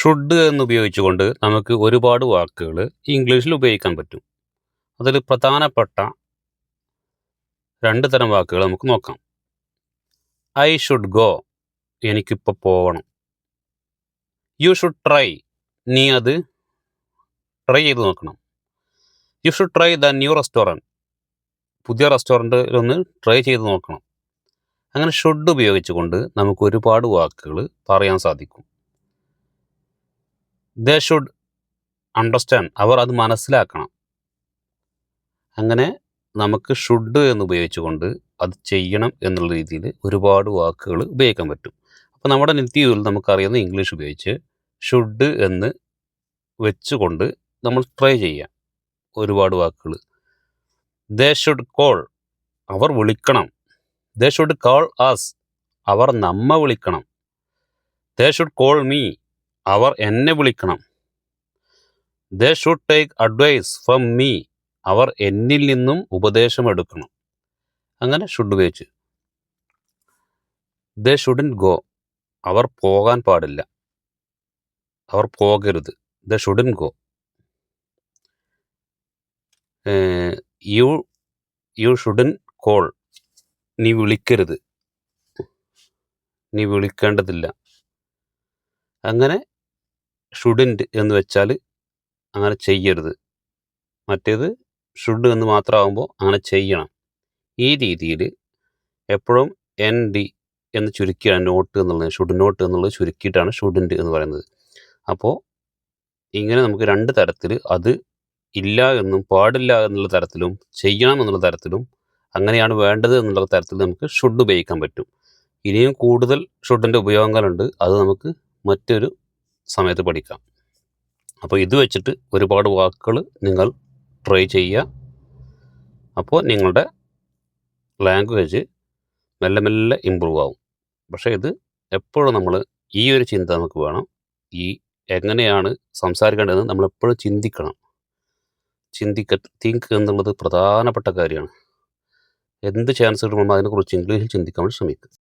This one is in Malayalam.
ഷുഡ് എന്നുപയോഗിച്ചുകൊണ്ട് നമുക്ക് ഒരുപാട് വാക്കുകൾ ഇംഗ്ലീഷിൽ ഉപയോഗിക്കാൻ പറ്റും. അതിൽ പ്രധാനപ്പെട്ട 2 തരം വാക്കുകൾ നമുക്ക് നോക്കാം. ഐ ഷുഡ് ഗോ, എനിക്കിപ്പോൾ പോകണം. യു ഷുഡ് ട്രൈ, നീ അത് ട്രൈ ചെയ്ത് നോക്കണം. You should try the new restaurant, പുതിയ റെസ്റ്റോറൻറ്റിലൊന്ന് ട്രൈ ചെയ്ത് നോക്കണം. അങ്ങനെ ഷുഡ് ഉപയോഗിച്ചുകൊണ്ട് നമുക്ക് ഒരുപാട് വാക്കുകൾ പറയാൻ സാധിക്കും. ദേ ഷുഡ് അണ്ടർസ്റ്റാൻഡ്, അവർ അത് മനസ്സിലാക്കണം. അങ്ങനെ നമുക്ക് ഷുഡ് എന്ന് ഉപയോഗിച്ചുകൊണ്ട് അത് ചെയ്യണം എന്നുള്ള രീതിയിൽ ഒരുപാട് വാക്കുകൾ ഉപയോഗിക്കാൻ പറ്റും. അപ്പോൾ നമ്മുടെ നിത്യജീവിതത്തിൽ നമുക്കറിയുന്ന ഇംഗ്ലീഷ് ഉപയോഗിച്ച് ഷുഡ് എന്ന് വെച്ചുകൊണ്ട് നമ്മൾ ട്രൈ ചെയ്യാം ഒരുപാട് വാക്കുകൾ. ദേ ഷുഡ് കോൾ, അവർ വിളിക്കണം. ദേ ഷുഡ് കോൾ അസ്, അവർ നമ്മ വിളിക്കണം. ദേ ഷുഡ് കോൾ മീ, അവർ എന്നെ വിളിക്കണം. They should take advice from me, അവർ എന്നിൽ നിന്നും ഉപദേശം എടുക്കണം. അങ്ങനെ ഷുഡ് ഉപയോഗിച്ച്. ദേ ഷുഡൻ ഗോ, അവർ പോകാൻ പാടില്ല, അവർ പോകരുത്. They shouldn't go. You shouldn't call, നീ വിളിക്കരുത്, നീ വിളിക്കേണ്ടതില്ല. അങ്ങനെ ഷുഡൻറ്റ് എന്ന് വെച്ചാൽ അങ്ങനെ ചെയ്യരുത്. മറ്റേത് ഷുഡ് എന്ന് മാത്രമാകുമ്പോൾ അങ്ങനെ ചെയ്യണം. ഈ രീതിയിൽ എപ്പോഴും എൻ ഡി എന്ന് ചുരുക്കിയാണ് നോട്ട് എന്നുള്ളത്, ഷുഡ് നോട്ട് എന്നുള്ളത് ചുരുക്കിയിട്ടാണ് ഷുഡൻറ്റ് എന്ന് പറയുന്നത്. അപ്പോൾ ഇങ്ങനെ നമുക്ക് 2 തരത്തിൽ, അത് ഇല്ല എന്നും പാടില്ല എന്നുള്ള തരത്തിലും ചെയ്യണം എന്നുള്ള തരത്തിലും അങ്ങനെയാണ് വേണ്ടത് എന്നുള്ള തരത്തിൽ നമുക്ക് ഷുഡ് ഉപയോഗിക്കാൻ പറ്റും. ഇനിയും കൂടുതൽ ഷുഡിൻ്റെ ഉപയോഗങ്ങളുണ്ട്, അത് നമുക്ക് മറ്റൊരു സമയത്ത് പഠിക്കാം. അപ്പോൾ ഇത് വെച്ചിട്ട് ഒരുപാട് വാക്കുകൾ നിങ്ങൾ ട്രൈ ചെയ്യുക. അപ്പോൾ നിങ്ങളുടെ ലാംഗ്വേജ് മെല്ലെ മെല്ലെ ഇമ്പ്രൂവ് ആവും. പക്ഷേ ഇത് എപ്പോഴും നമ്മൾ ഈ ഒരു ചിന്ത നമുക്ക് വേണം. ഈ എങ്ങനെയാണ് സംസാരിക്കേണ്ടതെന്ന് നമ്മളെപ്പോഴും ചിന്തിക്കണം. തിങ്ക് എന്നുള്ളത് പ്രധാനപ്പെട്ട കാര്യമാണ്. എന്ത് ചാൻസ് കിട്ടുമ്പോൾ അതിനെക്കുറിച്ച് ഇംഗ്ലീഷിൽ ചിന്തിക്കാൻ വേണ്ടി ശ്രമിക്കുക.